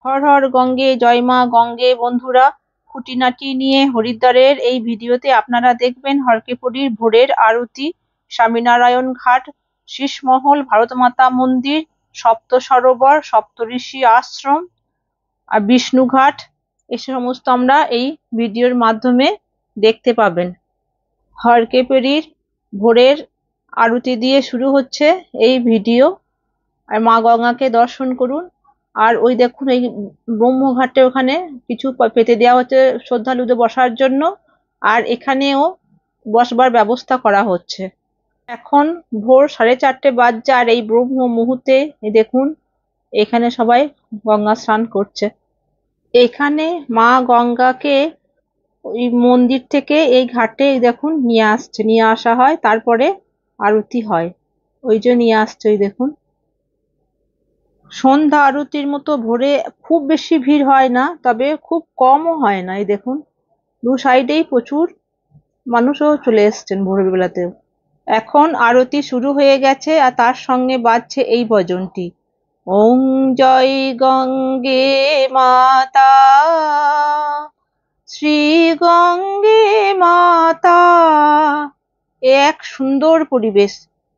হর হর গঙ্গে, জয় মা গঙ্গে। বন্ধুরা, খুঁটিনাটি নিয়ে হরিদ্বারের এই ভিডিওতে আপনারা দেখবেন হরকিপরির ভোরের আরতি, স্বামীনারায়ণ ঘাট, শীষমহল, ভারতমাতা মন্দির, সপ্ত সরোবর, সপ্তঋষি আশ্রম আর বিষ্ণুঘাট। এ সমস্ত আমরা এই ভিডিওর মাধ্যমে দেখতে পাবেন। হরকিপরির ভোরের আরতি দিয়ে শুরু হচ্ছে এই ভিডিও। আর মা গঙ্গাকে দর্শন করুন। আর ওই দেখুন, এই ব্রহ্মঘাটে ওখানে কিছু পেতে দেওয়া হচ্ছে শ্রদ্ধালুদের বসার জন্য, আর এখানেও বসবার ব্যবস্থা করা হচ্ছে। এখন ভোর 4:30 বাজছে, আর এই ব্রহ্ম মুহূর্তে দেখুন এখানে সবাই গঙ্গা স্নান করছে। এখানে মা গঙ্গাকে ওই মন্দির থেকে এই ঘাটে দেখুন নিয়ে আসা হয়, তারপরে আরতি হয়। ওই যে নিয়ে আসছে, ওই দেখুন। সন্ধ্যা আরতির মতো ভোরে খুব বেশি ভিড় হয় না, তবে খুব কমও হয় না। এই দেখুন, দু সাইডেই প্রচুর মানুষও চলে এসছেন ভোরের বেলাতেও। এখন আরতি শুরু হয়ে গেছে, আর তার সঙ্গে বাজছে এই ভজনটি, ওং জয় গঙ্গে মাতা, শ্রী গঙ্গে মাতা। এক সুন্দর পরিবেশ,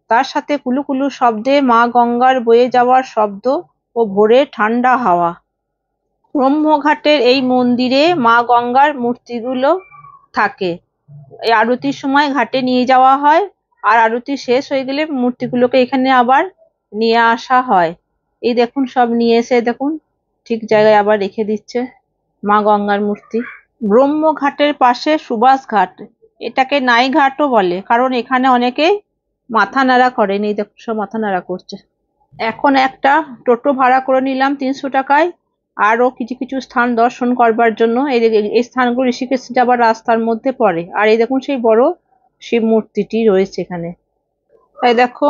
তার সাথে কুলুকুলু শব্দে মা গঙ্গার বয়ে যাওয়ার শব্দ ও ভোরের ঠান্ডা হাওয়া। ব্রহ্মঘাটের এই মন্দিরে মা গঙ্গার মূর্তিগুলো থাকে। এই আরতির সময় ঘাটে নিয়ে যাওয়া হয়, আর আরতি শেষ হয়ে গেলে মূর্তিগুলোকে এখানে আবার নিয়ে আসা হয়। এই দেখুন, সব নিয়ে এসে দেখুন ঠিক জায়গায় আবার রেখে দিচ্ছে মা গঙ্গার মূর্তি। ব্রহ্মঘাটের পাশে সুভাষ ঘাট, এটাকে নাই ঘাটও বলে, কারণ এখানে অনেকেই মাথা নাড়া করেন। এই দেখুন, সব মাথা নাড়া করছে। এখন একটা টোটো ভাড়া করে নিলাম 300 টাকায়, আরো কিছু কিছু স্থান দর্শন করবার জন্য। এই স্থানগুলো ঋষিকেশ যাবার রাস্তার মধ্যে পড়ে। আর এই দেখুন, সেই বড় শিব মূর্তিটি রয়েছে এখানে। তাই দেখো,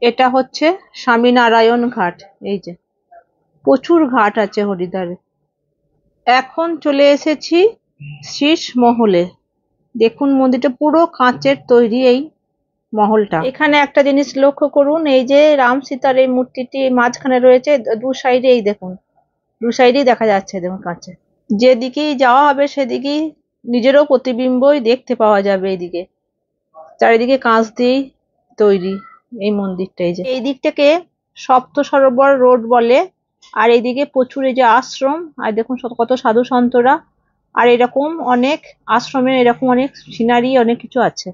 এটা হচ্ছে স্বামীনারায়ণ ঘাট। এই যে প্রচুর ঘাট আছে হরিদ্বারে। এখন চলে এসেছি শীষ মহলে। দেখুন, মন্দিরটা পুরো কাঁচের তৈরি। এই মহলটা, এখানে একটা জিনিস লক্ষ্য করুন, এই যে রাম সীতার এই মূর্তিটি মাঝখানে রয়েছে, দু সাইডে এই দেখুন, দু সাইডেই দেখা যাচ্ছে দেখুন কাঁচে। যেদিকেই যাওয়া হবে সেদিকেই নিজেরও প্রতিবিম্বই দেখতে পাওয়া যাবে। এইদিকে চারিদিকে কাঁচ দিয়েই তৈরি এই মন্দিরটা। এই যে এই দিকটাকে সপ্ত সরোবর রোড বলে, আর এইদিকে প্রচুর এই যে আশ্রম, আর দেখুন কত সাধু সন্তরা, আর এরকম অনেক আশ্রমের এরকম অনেক সিনারি, অনেক কিছু আছে।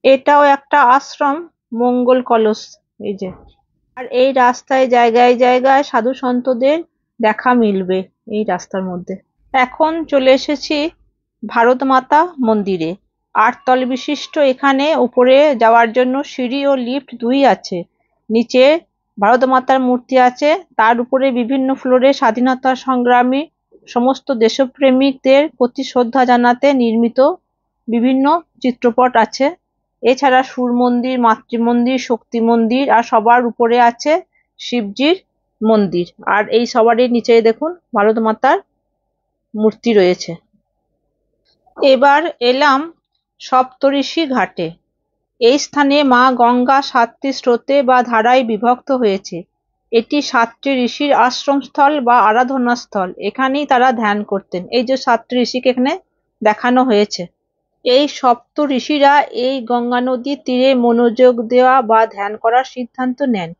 এটাও একটা আশ্রম, মঙ্গল কলস। এই যে, আর এই রাস্তায় জায়গায় জায়গায় সাধু সন্তদের দেখা মিলবে এই রাস্তার মধ্যে। এখন চলে এসেছি ভারত মাতা মন্দিরে। 8 তল বিশিষ্ট এখানে উপরে যাওয়ার জন্য সিঁড়ি ও লিফট দুই আছে। নিচে ভারত মাতার মূর্তি আছে, তার উপরে বিভিন্ন ফ্লোরে স্বাধীনতা সংগ্রামী সমস্ত দেশপ্রেমিকদের প্রতি শ্রদ্ধা জানাতে নির্মিত বিভিন্ন চিত্রপট আছে। এছাড়া সুর মন্দির, মাতৃ মন্দির, শক্তি মন্দির, আর সবার উপরে আছে শিবজির মন্দির। আর এই সবারই নিচে দেখুন ভারত মাতার মূর্তি রয়েছে। এবার এলাম সপ্তঋষি ঘাটে। এই স্থানে মা গঙ্গা 7টি স্রোতে বা ধারায় বিভক্ত হয়েছে। এটি 7টি ঋষির আশ্রমস্থল বা আরাধনা স্থল। এখানেই তারা ধ্যান করতেন। এই যে 7টি ঋষিকে এখানে দেখানো হয়েছে। এই সপ্ত ঋষিরা এই গঙ্গা নদীর তীরে মনোযোগ দেওয়া বা ধ্যান করার সিদ্ধান্ত নেন,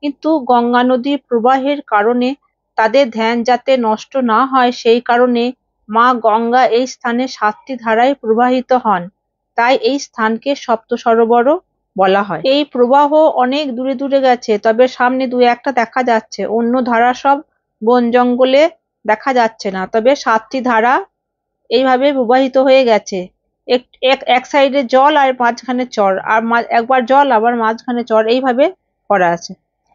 কিন্তু গঙ্গা নদীর প্রবাহের কারণে তাদের ধ্যান যাতে নষ্ট না হয় সেই কারণে মা গঙ্গা এই স্থানে 7টি ধারায় প্রবাহিত হন। তাই এই স্থানকে সপ্ত সরোবরও বলা হয়। এই প্রবাহ অনেক দূরে দূরে গেছে, তবে সামনে দু একটা দেখা যাচ্ছে। অন্য ধারা সব বন জঙ্গলে দেখা যাচ্ছে না, তবে 7টি ধারা এইভাবে প্রবাহিত হয়ে গেছে। এক সাইডে জল আর মাঝখানে চর, আর একবার জল আবার মাঝখানে চর, এইভাবে করা আছে।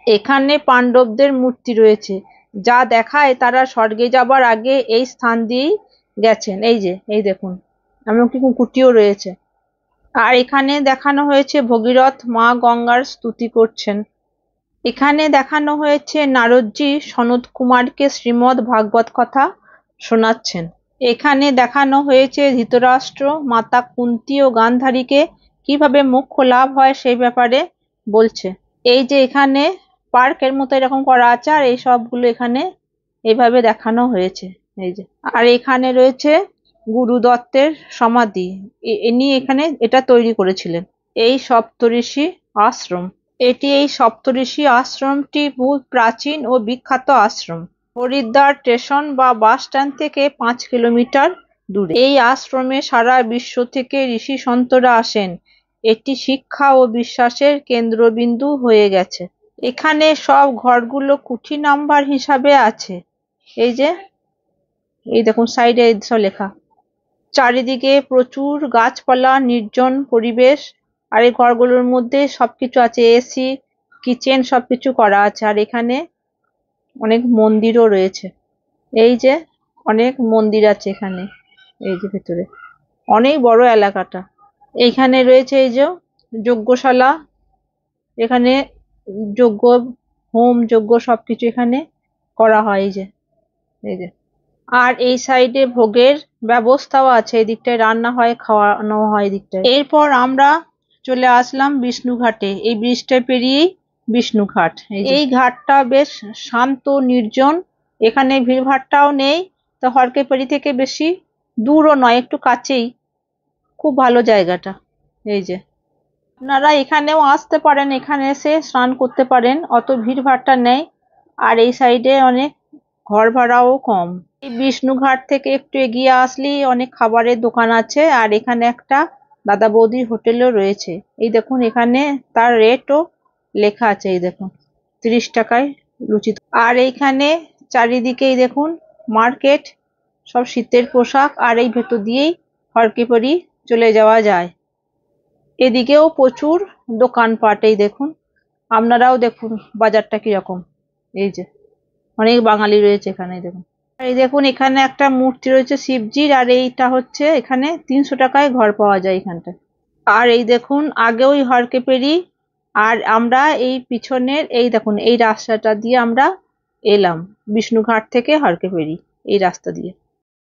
এখানে পাণ্ডবদের মূর্তি রয়েছে, যা দেখায় তারা স্বর্গে যাবার আগে এই স্থান দিয়েই গেছেন। এই যে এই দেখুন, এমনকি কুটিও রয়েছে। আর এখানে দেখানো হয়েছে ভগীরথ মা গঙ্গার স্তুতি করছেন। এখানে দেখানো হয়েছে নারদজি সনত কুমারকে শ্রীমদ ভাগবত কথা শোনাচ্ছেন। এখানে দেখানো হয়েছে ধৃতরাষ্ট্র মাতা কুন্তী ও গান্ধারীকে কিভাবে মোক্ষ লাভ হয় সেই ব্যাপারে বলছে। এই যে এখানে পার্কের মতো এরকম করা আছে, আর এই সবগুলো এখানে এইভাবে দেখানো হয়েছে। এই যে, আর এখানে রয়েছে গুরু দত্তের সমাধি। ইনি এখানে এটা তৈরি করেছিলেন। এই সপ্তঋষি আশ্রম। এই সপ্তঋষি আশ্রমটি বহু প্রাচীন ও বিখ্যাত আশ্রম। হরিদ্বার স্টেশন বা বাস স্ট্যান্ড থেকে 5 কিলোমিটার দূরে। এই আশ্রমে সারা বিশ্ব থেকে ঋষি সন্তরা আসেন। এটি শিক্ষা ও বিশ্বাসের কেন্দ্রবিন্দু হয়ে গেছে। এখানে সব ঘরগুলো কুঠি নাম্বার হিসাবে আছে। এই যে, এই দেখুন সাইডে সব লেখা। চারিদিকে প্রচুর গাছপালা, নির্জন পরিবেশ। আর এই ঘরগুলোর মধ্যে সবকিছু আছে, এসি, কিচেন সবকিছু করা আছে। আর এখানে অনেক মন্দিরও রয়েছে। এই যে, অনেক মন্দির আছে এখানে। এই যে ভেতরে অনেক বড় এলাকাটা। এইখানে রয়েছে এই যে যজ্ঞশালা। এখানে যজ্ঞ, হোম যজ্ঞ সবকিছু এখানে করা হয়। এই যে, আর এই সাইডে ভোগের ব্যবস্থাও আছে। এই দিকটায় রান্না হয়, খাওয়ানো হয় এই দিকটায়। এরপর আমরা চলে আসলাম বিষ্ণুঘাটে। এই ব্রিজটা পেরিয়েই বিষ্ণুঘাট। এই ঘাটটা বেশ শান্ত, নির্জন। এখানে ভিড়ভাট্টাও নেই। তো হরকেপাড়ি থেকে বেশি দূরও নয়, একটু কাছেই। খুব ভালো জায়গাটা। এই যে, আপনারা এখানেও আসতে পারেন, এখানে এসে স্নান করতে পারেন, অত ভিড়ভাট্টা নেই। আর এই সাইডে অনেক ঘর ভাড়াও কম। এই বিষ্ণুঘাট থেকে একটু এগিয়ে আসলেই অনেক খাবারের দোকান আছে। আর এখানে একটা দাদা বৌদির হোটেলও রয়েছে। এই দেখুন এখানে তার রেটও লেখা আছে। এই দেখুন 30 টাকায় লুচি। আর এইখানে চারিদিকেই দেখুন মার্কেট, সব শীতের পোশাক। আর এই ভেতর দিয়েই হরকিপড়ি চলে যাওয়া যায়। এদিকেও প্রচুর দোকানপাট। এই দেখুন, আপনারাও দেখুন বাজারটা কিরকম। এই যে, অনেক বাঙালি রয়েছে এখানে দেখুন। এই দেখুন এখানে একটা মূর্তি রয়েছে শিবজির। আর এইটা হচ্ছে এখানে 300 টাকায় ঘর পাওয়া যায় এখানটা। আর এই দেখুন আগে ওই হরকেপেরি, আর আমরা এই পিছনের এই দেখুন এই রাস্তাটা দিয়ে আমরা এলাম বিষ্ণুঘাট থেকে হরকেপেরি, এই রাস্তা দিয়ে।